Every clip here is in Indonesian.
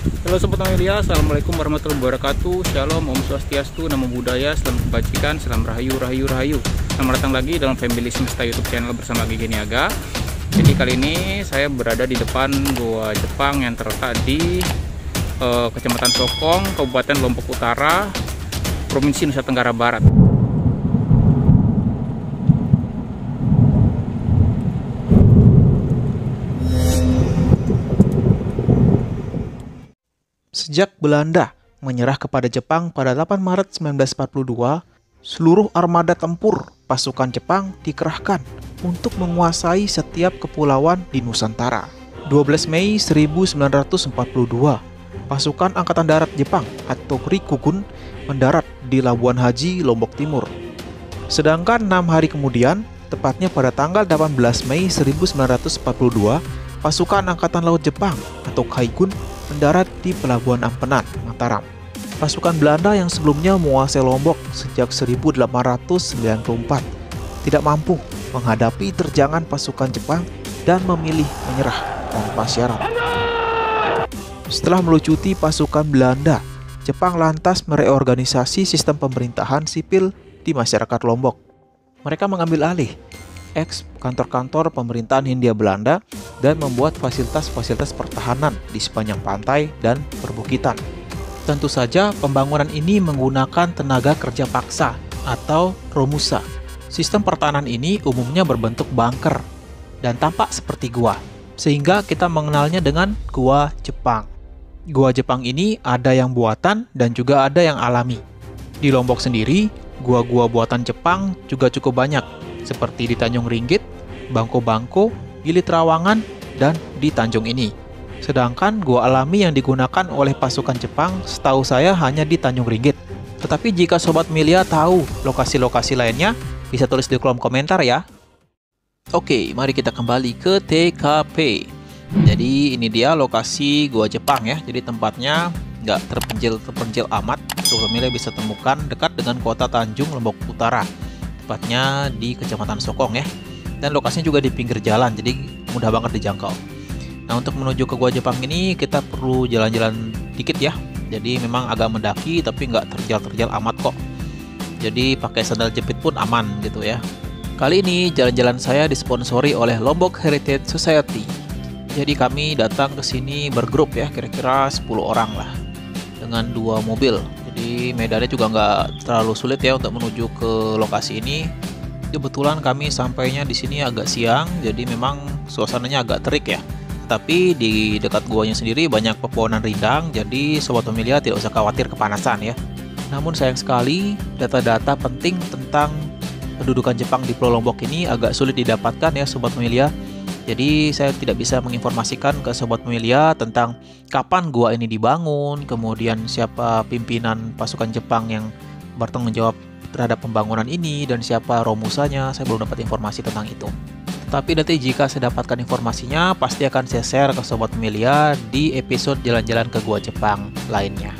Halo Sobat Amelia, Assalamualaikum warahmatullahi wabarakatuh. Shalom, Om Swastiastu, Namo Buddhaya, Salam Kebajikan, Salam Rahayu, Rahayu, Rahayu. Selamat datang lagi dalam Family Semesta YouTube channel bersama Gigi Niaga. Jadi kali ini saya berada di depan Goa Jepang yang terletak di Kecamatan Sokong, Kabupaten Lombok Utara, Provinsi Nusa Tenggara Barat. Sejak Belanda menyerah kepada Jepang pada 8 Maret 1942, seluruh armada tempur pasukan Jepang dikerahkan untuk menguasai setiap kepulauan di Nusantara. 12 Mei 1942, pasukan Angkatan Darat Jepang atau Rikugun mendarat di Labuan Haji, Lombok Timur. Sedangkan 6 hari kemudian, tepatnya pada tanggal 18 Mei 1942, pasukan Angkatan Laut Jepang atau Kaigun mendarat di Pelabuhan Ampenan, Mataram. Pasukan Belanda yang sebelumnya menguasai Lombok sejak 1894 tidak mampu menghadapi terjangan pasukan Jepang dan memilih menyerah tanpa syarat. Setelah melucuti pasukan Belanda, Jepang lantas mereorganisasi sistem pemerintahan sipil di masyarakat Lombok. Mereka mengambil alih kantor-kantor pemerintahan Hindia Belanda dan membuat fasilitas-fasilitas pertahanan di sepanjang pantai dan perbukitan. Tentu saja pembangunan ini menggunakan tenaga kerja paksa atau romusa. Sistem pertahanan ini umumnya berbentuk bunker dan tampak seperti gua, sehingga kita mengenalnya dengan Gua Jepang. Gua Jepang ini ada yang buatan dan juga ada yang alami. Di Lombok sendiri, gua-gua buatan Jepang juga cukup banyak, seperti di Tanjung Ringgit, Bangko-Bangko, Gili Trawangan, dan di Tanjung ini. Sedangkan gua alami yang digunakan oleh pasukan Jepang setahu saya hanya di Tanjung Ringgit. Tetapi jika Sobat Milia tahu lokasi-lokasi lainnya, bisa tulis di kolom komentar ya. Oke, mari kita kembali ke TKP. Jadi ini dia lokasi gua Jepang ya. Jadi tempatnya nggak terpencil amat. Sobat Milia bisa temukan dekat dengan kota Tanjung, Lombok Utara. Tepatnya di Kecamatan Sokong ya. Dan lokasinya juga di pinggir jalan, jadi mudah banget dijangkau. Nah, untuk menuju ke Gua Jepang ini kita perlu jalan-jalan dikit ya. Jadi memang agak mendaki tapi nggak terjal-terjal amat kok. Jadi pakai sandal jepit pun aman gitu ya. Kali ini jalan-jalan saya disponsori oleh Lombok Heritage Society. Jadi kami datang ke sini bergrup ya, kira-kira 10 orang lah, dengan 2 mobil. Jadi medannya juga nggak terlalu sulit ya untuk menuju ke lokasi ini. Kebetulan kami sampainya di sini agak siang, jadi memang suasananya agak terik ya. Tapi di dekat guanya sendiri banyak pepohonan rindang, jadi Sobat Amelia tidak usah khawatir kepanasan ya. Namun sayang sekali, data-data penting tentang pendudukan Jepang di Pulau Lombok ini agak sulit didapatkan ya Sobat Amelia. Jadi saya tidak bisa menginformasikan ke Sobat Amelia tentang kapan gua ini dibangun, kemudian siapa pimpinan pasukan Jepang yang bertanggung jawab terhadap pembangunan ini, dan siapa romusanya. Saya belum dapat informasi tentang itu. Tetapi nanti jika saya dapatkan informasinya, pasti akan saya share ke Sobat Amelia di episode jalan-jalan ke Gua Jepang lainnya.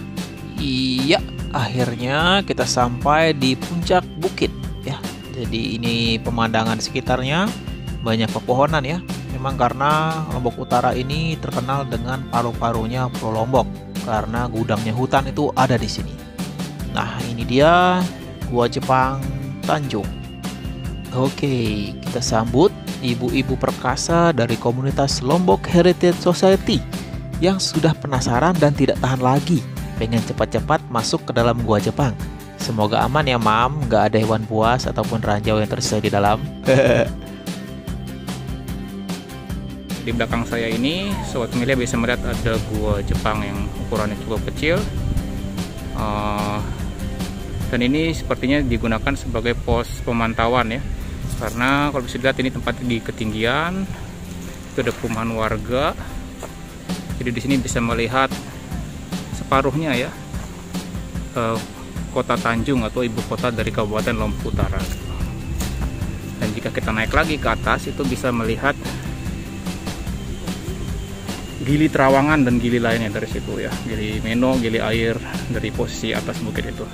Iya, akhirnya kita sampai di puncak bukit ya. Jadi ini pemandangan sekitarnya banyak pepohonan ya. Memang karena Lombok Utara ini terkenal dengan paru-parunya Pulau Lombok, karena gudangnya hutan itu ada di sini. Nah, ini dia Gua Jepang Tanjung. Oke, kita sambut ibu-ibu perkasa dari komunitas Lombok Heritage Society yang sudah penasaran dan tidak tahan lagi pengen cepat-cepat masuk ke dalam Gua Jepang. Semoga aman ya Mam, nggak ada hewan buas ataupun ranjau yang tersisa di dalam. Di belakang saya ini, Sobat Amelia bisa melihat ada Gua Jepang yang ukurannya cukup kecil. Dan ini sepertinya digunakan sebagai pos pemantauan ya, karena kalau bisa dilihat ini tempatnya di ketinggian, itu ada perumahan warga. Jadi di sini bisa melihat separuhnya ya kota Tanjung atau ibu kota dari Kabupaten Lombok Utara. Dan jika kita naik lagi ke atas, itu bisa melihat Gili Trawangan dan gili lainnya dari situ ya, Gili Meno, Gili Air dari posisi atas bukit itu.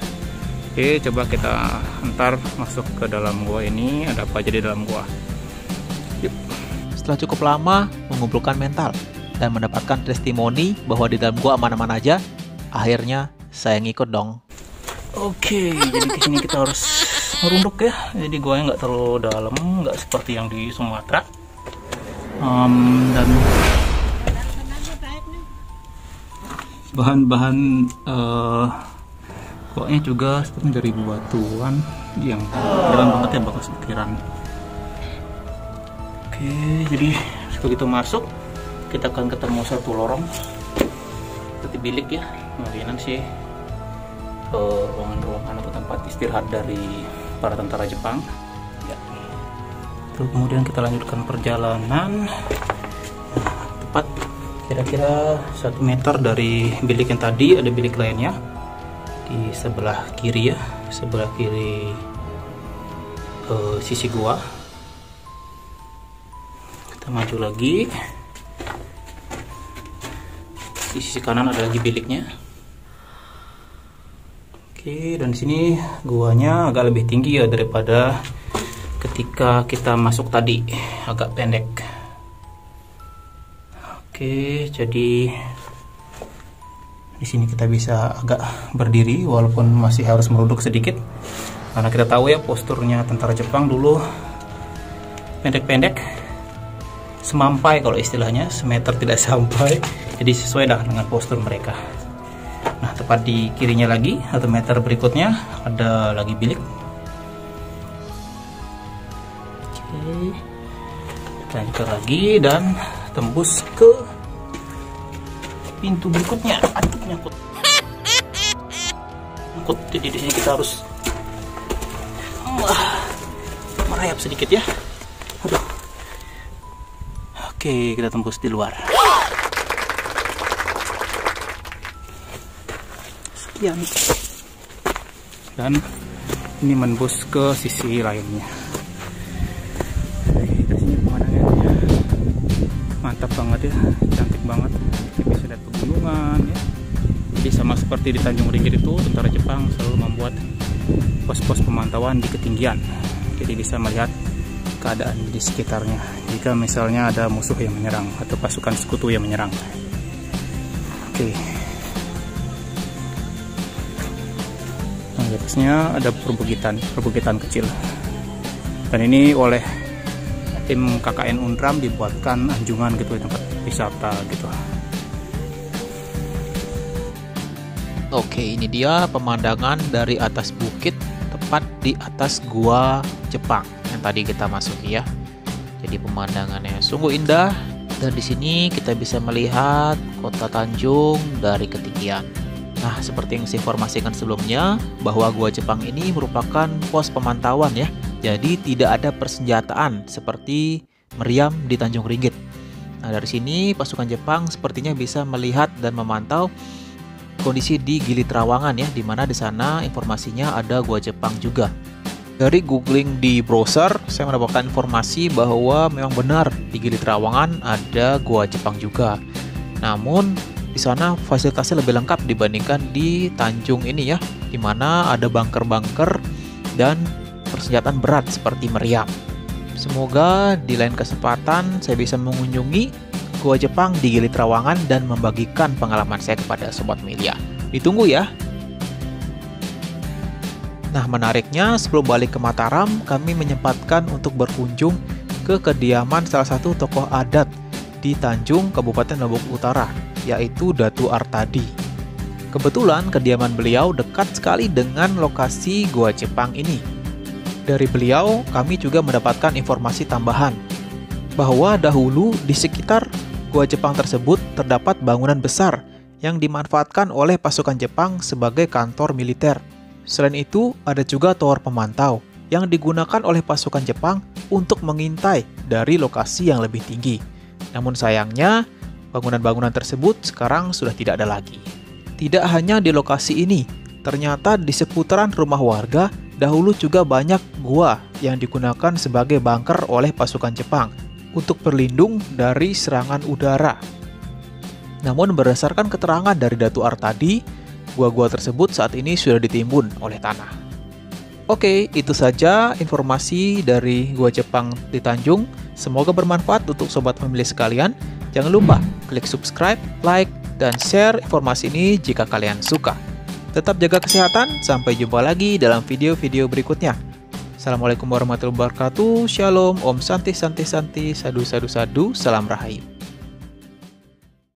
Oke, coba kita antar masuk ke dalam gua ini. Ada apa aja di dalam gua? Yuk. Setelah cukup lama mengumpulkan mental, dan mendapatkan testimoni bahwa di dalam gua aman-aman aja, akhirnya saya ngikut dong. Oke, jadi di sini kita harus merunduk ya. Jadi guanya nggak terlalu dalam, nggak seperti yang di Sumatera. Dan bahan-bahan guanya juga seperti dari batuan yang dalam banget ya, bekas ukiran. Oke, jadi begitu masuk kita akan ketemu satu lorong seperti bilik ya, kemungkinan sih ruangan-ruangan atau tempat istirahat dari para tentara Jepang ya. Terus kemudian kita lanjutkan perjalanan. Tepat kira-kira 1 meter dari bilik yang tadi ada bilik lainnya di sebelah kiri ya, sebelah kiri sisi gua. Kita maju lagi, di sisi kanan ada lagi biliknya. Oke, dan di sini guanya agak lebih tinggi ya daripada ketika kita masuk tadi, agak pendek. Oke, jadi di sini kita bisa agak berdiri walaupun masih harus merunduk sedikit, karena kita tahu ya posturnya tentara Jepang dulu pendek-pendek, semampai kalau istilahnya, semeter tidak sampai, jadi sesuai dah dengan postur mereka. Nah, tepat di kirinya lagi 1 meter berikutnya ada lagi bilik. Oke, kita lanjutkan lagi dan tembus ke pintu berikutnya. Aduh, nyangkut. Jadi di sini kita harus merayap sedikit ya. Aduh. Oke, kita tembus di luar. Sekian. Dan ini menembus ke sisi lainnya. Dari sini pemandangannya mantap banget ya, cantik banget. Kita bisa lihat pegunungan ya. Jadi sama seperti di Tanjung Ringgit itu, tentara Jepang selalu membuat pos-pos pemantauan di ketinggian. Jadi bisa melihat keadaan di sekitarnya jika misalnya ada musuh yang menyerang atau pasukan sekutu yang menyerang. Oke. Nah, di atasnya ada perbukitan kecil. Dan ini oleh tim KKN Unram dibuatkan anjungan gitu, tempat wisata gitu. Oke, ini dia pemandangan dari atas bukit, tepat di atas gua Jepang yang tadi kita masuki ya. Jadi pemandangannya sungguh indah, dan di sini kita bisa melihat kota Tanjung dari ketinggian. Nah, seperti yang saya informasikan sebelumnya, bahwa gua Jepang ini merupakan pos pemantauan ya. Jadi tidak ada persenjataan seperti meriam di Tanjung Ringgit. Nah, dari sini pasukan Jepang sepertinya bisa melihat dan memantau kondisi di Gili Trawangan ya, dimana di sana informasinya ada gua Jepang juga. Dari googling di browser, saya mendapatkan informasi bahwa memang benar di Gili Trawangan ada gua Jepang juga. Namun di sana fasilitasnya lebih lengkap dibandingkan di Tanjung ini ya, dimana ada bunker-bunker dan persenjataan berat seperti meriam. Semoga di lain kesempatan saya bisa mengunjungi gua Jepang di Gili Trawangan dan membagikan pengalaman saya kepada Sobat Melia. Ditunggu ya. Nah, menariknya sebelum balik ke Mataram, kami menyempatkan untuk berkunjung ke kediaman salah satu tokoh adat di Tanjung, Kabupaten Lombok Utara, yaitu Datu Artadi. Kebetulan kediaman beliau dekat sekali dengan lokasi gua Jepang ini. Dari beliau, kami juga mendapatkan informasi tambahan bahwa dahulu di sekitar gua Jepang tersebut terdapat bangunan besar yang dimanfaatkan oleh pasukan Jepang sebagai kantor militer. Selain itu, ada juga tower pemantau yang digunakan oleh pasukan Jepang untuk mengintai dari lokasi yang lebih tinggi. Namun sayangnya, bangunan-bangunan tersebut sekarang sudah tidak ada lagi. Tidak hanya di lokasi ini, ternyata di seputaran rumah warga dahulu juga banyak gua yang digunakan sebagai bunker oleh pasukan Jepang untuk berlindung dari serangan udara. Namun berdasarkan keterangan dari Datu Artadi, gua-gua tersebut saat ini sudah ditimbun oleh tanah. Oke, itu saja informasi dari gua Jepang di Tanjung. Semoga bermanfaat untuk sobat family sekalian. Jangan lupa klik subscribe, like, dan share informasi ini jika kalian suka. Tetap jaga kesehatan, sampai jumpa lagi dalam video-video berikutnya. Assalamualaikum warahmatullahi wabarakatuh, Shalom, Om Santi Santi Santi, Sadu Sadu Sadu, Salam Rahayu.